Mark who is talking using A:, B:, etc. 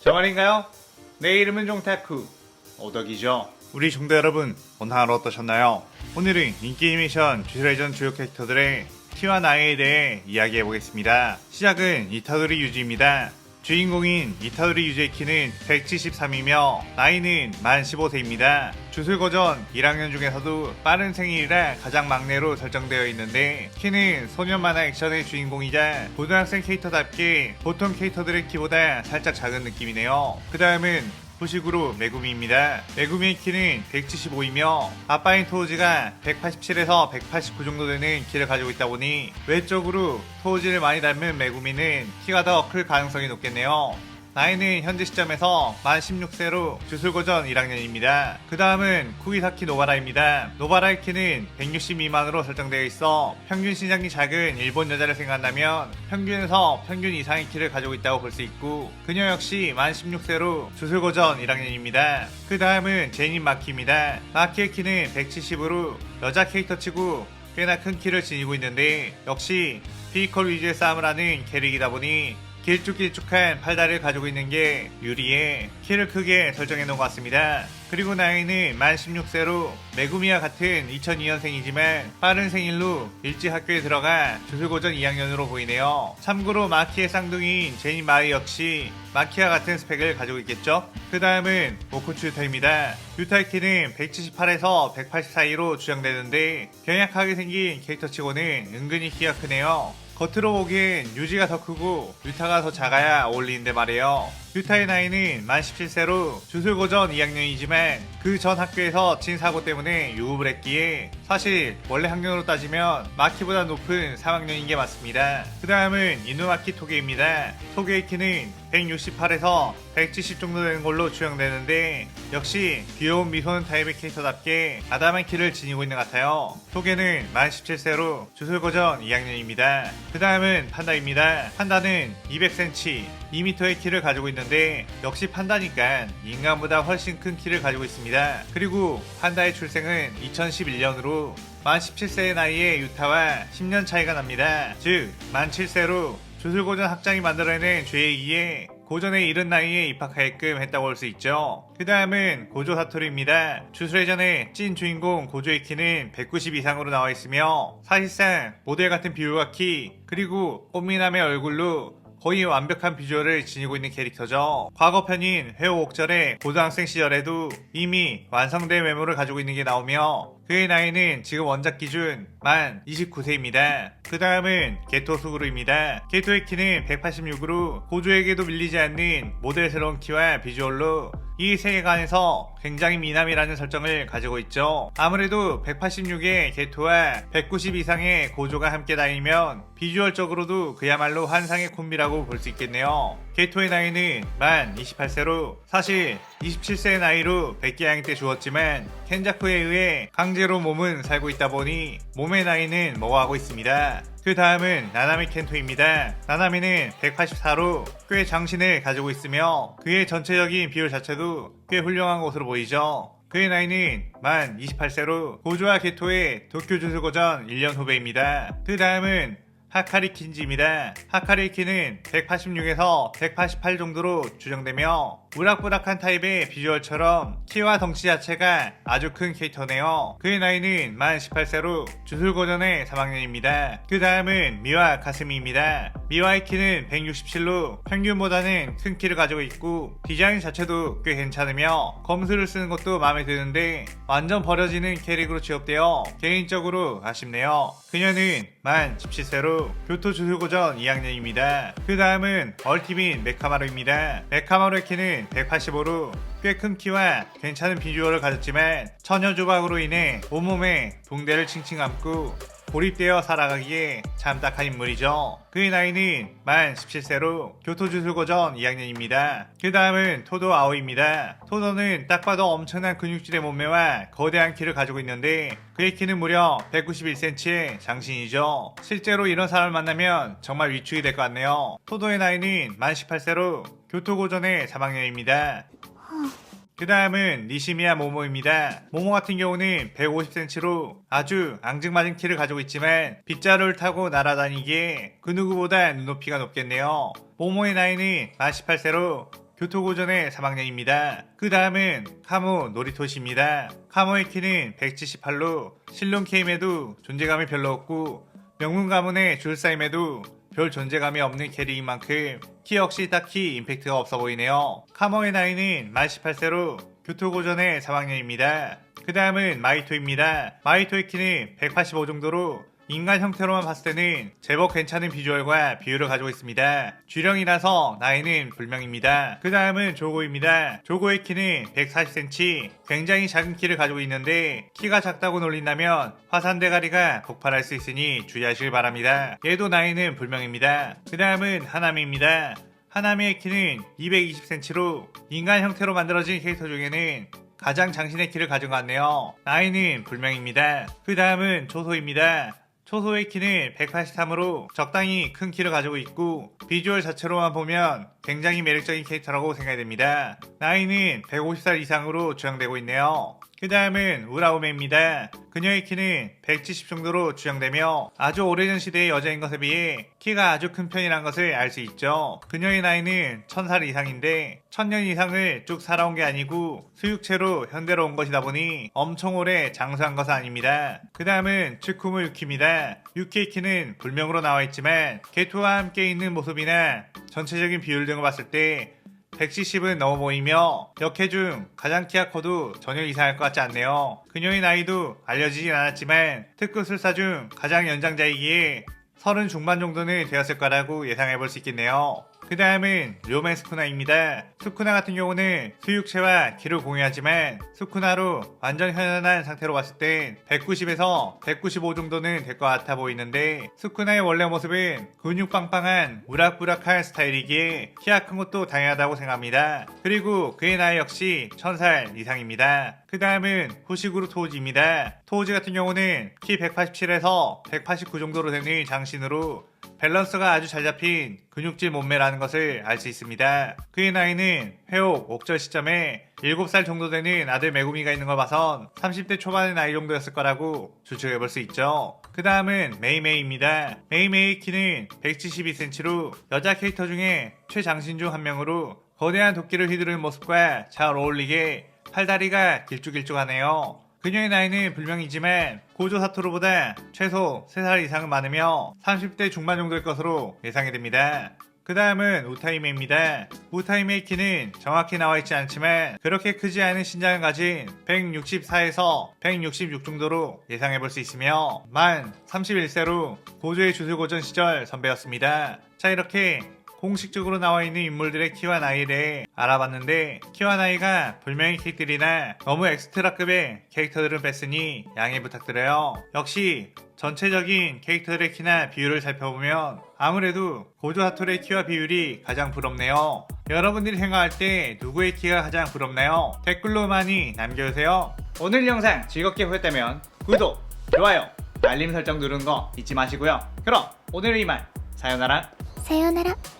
A: 저 말인가요? 내 이름은 종타쿠 오덕이죠. 우리 종대 여러분, 오늘 하루 어떠셨나요? 오늘은 인기 애니메이션 주술회전 주요 캐릭터들의 키와 나이에 대해 이야기해보겠습니다. 시작은 이타도리 유지입니다. 주인공인 이타도리 유지의 키는 173이며 나이는 만 15세입니다. 주술고전 1학년 중에서도 빠른 생일이라 가장 막내로 설정되어 있는데 키는 소년 만화 액션의 주인공이자 고등학생 캐릭터답게 보통 캐릭터들의 키보다 살짝 작은 느낌이네요. 그 다음은 후식으로 메구미입니다. 메구미의 키는 175이며 아빠인 토우지가 187에서 189 정도 되는 키를 가지고 있다 보니 외적으로 토우지를 많이 닮은 메구미는 키가 더 클 가능성이 높겠네요. 나이는 현재 시점에서 만 16세로 주술고전 1학년입니다. 그 다음은 쿠이사키 노바라입니다. 노바라의 키는 160 미만으로 설정되어 있어 평균 신장이 작은 일본 여자를 생각한다면 평균에서 평균 이상의 키를 가지고 있다고 볼 수 있고 그녀 역시 만 16세로 주술고전 1학년입니다. 그 다음은 제닌 마키입니다. 마키의 키는 170으로 여자 캐릭터치고 꽤나 큰 키를 지니고 있는데 역시 피지컬 위주의 싸움을 하는 캐릭이다 보니 길쭉길쭉한 팔다리를 가지고 있는 게 유리해 키를 크게 설정해 놓은 것 같습니다. 그리고 나이는 만 16세로 메구미와 같은 2002년생이지만 빠른 생일로 일찍 학교에 들어가 주술고전 2학년으로 보이네요. 참고로 마키의 쌍둥이인 제니 마이 역시 마키와 같은 스펙을 가지고 있겠죠. 그 다음은 오코츠 유타입니다. 유타의 키는 178에서 180 사이로 추정되는데 병약하게 생긴 캐릭터치고는 은근히 키가 크네요. 겉으로 보기엔 유지가 더 크고 유타가 더 작아야 어울리는데 말이에요. 유타의 나이는 만 17세로 주술고전 2학년이지만 그 전 학교에서 친 사고 때문에 유급을 했기에 사실 원래 학년으로 따지면 마키보다 높은 3학년인 게 맞습니다. 그 다음은 이누마키 토게입니다. 토게의 키는 168에서 170 정도 되는 걸로 추정되는데 역시 귀여운 미소는 타입의 캐릭터답게 아담한 키를 지니고 있는 것 같아요. 토게는 만 17세로 주술고전 2학년입니다. 그 다음은 판다입니다. 판다는 200cm, 2m의 키를 가지고 있는데 역시 판다니까 인간보다 훨씬 큰 키를 가지고 있습니다. 그리고 판다의 출생은 2011년으로 만 17세의 나이에 유타와 10년 차이가 납니다. 즉, 만 7세로 주술고전 학장이 만들어낸 죄이기에 고전에 이른 나이에 입학하게끔 했다고 볼 수 있죠. 그 다음은 고조 사토루입니다. 주술회전의 찐 주인공 고조의 키는 190 이상으로 나와 있으며 사실상 모델 같은 비율과 키 그리고 꽃미남의 얼굴로 거의 완벽한 비주얼을 지니고 있는 캐릭터죠. 과거편인 회오옥절의 고등학생 시절에도 이미 완성된 외모를 가지고 있는 게 나오며 그의 나이는 지금 원작 기준 만 29세입니다. 그 다음은 게토 수그루입니다. 게토의 키는 186으로 고조에게도 밀리지 않는 모델스러운 키와 비주얼로 이 세계관에서 굉장히 미남이라는 설정을 가지고 있죠. 아무래도 186의 게토와 190 이상의 고조가 함께 다니면 비주얼적으로도 그야말로 환상의 콤비라고 볼 수 있겠네요. 게토의 나이는 만 28세로 사실 27세의 나이로 백기양이 때 주었지만 켄자쿠에 의해 강제로 몸은 살고 있다 보니 몸의 나이는 먹어가고 있습니다. 그 다음은 나나미 켄토입니다. 나나미는 184로 꽤 장신을 가지고 있으며 그의 전체적인 비율 자체도 꽤 훌륭한 것으로 보이죠. 그의 나이는 만 28세로 고조와 게토의 도쿄 주술고전 1년 후배입니다. 그 다음은 하카리 킨지입니다. 하카리의 키는 186에서 188 정도로 추정되며 우락부락한 타입의 비주얼처럼 키와 덩치 자체가 아주 큰 캐릭터네요. 그의 나이는 만 18세로 주술고전의 3학년입니다. 그 다음은 미와 가스미입니다. 미와의 키는 167로 평균보다는 큰 키를 가지고 있고 디자인 자체도 꽤 괜찮으며 검수를 쓰는 것도 마음에 드는데 완전 버려지는 캐릭으로 취업되어 개인적으로 아쉽네요. 그녀는 만 17세로 교토 주술고전 2학년입니다. 그 다음은 얼티밋 메카마루입니다. 메카마루의 키는 185로 꽤 큰 키와 괜찮은 비주얼을 가졌지만 처녀 조박으로 인해 온몸에 붕대를 칭칭 감고 고립되어 살아가기에 참 딱한 인물이죠. 그의 나이는 만 17세로 교토주술고전 2학년입니다. 그 다음은 토도 아오이입니다. 토도는 딱 봐도 엄청난 근육질의 몸매와 거대한 키를 가지고 있는데 그의 키는 무려 191cm의 장신이죠. 실제로 이런 사람을 만나면 정말 위축이 될 것 같네요. 토도의 나이는 만 18세로 교토고전의 3학년입니다. 그 다음은 니시미야 모모입니다. 모모 같은 경우는 150cm로 아주 앙증맞은 키를 가지고 있지만 빗자루를 타고 날아다니기에 그 누구보다 눈높이가 높겠네요. 모모의 나이는 만 18세로 교토고전의 3학년입니다. 그 다음은 카모 노리토시입니다. 카모의 키는 178로 실론 게임에도 존재감이 별로 없고 명문 가문의 줄사임에도 별 존재감이 없는 캐릭인 만큼 키 역시 딱히 임팩트가 없어 보이네요. 카모의 나이는 만 18세로 교토고전의 3학년입니다. 그 다음은 마이토입니다. 마이토의 키는 185 정도로 인간 형태로만 봤을 때는 제법 괜찮은 비주얼과 비율을 가지고 있습니다. 쥐령이라서 나이는 불명입니다. 그 다음은 조고입니다. 조고의 키는 140cm, 굉장히 작은 키를 가지고 있는데 키가 작다고 놀린다면 화산 대가리가 폭발할 수 있으니 주의하시길 바랍니다. 얘도 나이는 불명입니다. 그 다음은 하나미입니다. 하나미의 키는 220cm로 인간 형태로 만들어진 캐릭터 중에는 가장 장신의 키를 가진 것 같네요. 나이는 불명입니다. 그 다음은 초소입니다. 초소의 키는 183으로 적당히 큰 키를 가지고 있고 비주얼 자체로만 보면 굉장히 매력적인 캐릭터라고 생각이 됩니다. 나이는 150살 이상으로 추정되고 있네요. 그 다음은 우라우메입니다. 그녀의 키는 170 정도로 추정되며 아주 오래전 시대의 여자인 것에 비해 키가 아주 큰 편이라는 것을 알 수 있죠. 그녀의 나이는 1000살 이상인데 1000년 이상을 쭉 살아온 게 아니고 수육체로 현대로 온 것이다 보니 엄청 오래 장수한 것은 아닙니다. 그 다음은 츠쿠무 유키입니다. 유키의 키는 불명으로 나와 있지만 게토와 함께 있는 모습이나 전체적인 비율 등을 봤을 때 170은 넘어 보이며 역해 중 가장 키가 커도 전혀 이상할 것 같지 않네요. 그녀의 나이도 알려지진 않았지만 특급 술사 중 가장 연장자이기에 30 중반 정도는 되었을 거라고 예상해볼 수 있겠네요. 그 다음은 료멘 스쿠나입니다. 스쿠나 같은 경우는 수육체와 키를 공유하지만 스쿠나로 완전 현연한 상태로 봤을 땐 190에서 195 정도는 될 것 같아 보이는데 스쿠나의 원래 모습은 근육 빵빵한 우락부락한 스타일이기에 키가 큰 것도 당연하다고 생각합니다. 그리고 그의 나이 역시 1000살 이상입니다. 그 다음은 후시구루 토우지입니다. 토우지 같은 경우는 키 187에서 189 정도로 되는 장신으로 밸런스가 아주 잘 잡힌 근육질 몸매라는 것을 알 수 있습니다. 그의 나이는 회옥 옥절 시점에 7살 정도 되는 아들 메구미가 있는 걸 봐선 30대 초반의 나이 정도였을 거라고 추측해볼 수 있죠. 그 다음은 메이메이입니다. 메이메이의 키는 172cm로 여자 캐릭터 중에 최장신 중 한 명으로 거대한 도끼를 휘두르는 모습과 잘 어울리게 팔다리가 길쭉길쭉하네요. 그녀의 나이는 불명이지만 고조 사토루보다 최소 3살 이상은 많으며 30대 중반 정도일 것으로 예상이 됩니다. 그 다음은 우타이메입니다. 우타이메의 키는 정확히 나와 있지 않지만 그렇게 크지 않은 신장을 가진 164에서 166 정도로 예상해볼 수 있으며 만 31세로 고조의 주술고전 시절 선배였습니다. 자, 이렇게 공식적으로 나와 있는 인물들의 키와 나이에 대해 알아봤는데 키와 나이가 불명의 캐릭터들이나 너무 엑스트라급의 캐릭터들은 뺐으니 양해 부탁드려요. 역시 전체적인 캐릭터들의 키나 비율을 살펴보면 아무래도 고조 사토르의 키와 비율이 가장 부럽네요. 여러분들이 생각할 때 누구의 키가 가장 부럽나요? 댓글로 많이 남겨주세요. 오늘 영상 즐겁게 보셨다면 구독, 좋아요, 알림 설정 누르는 거 잊지 마시고요. 그럼 오늘은 이만 사요나라.
B: さようなら。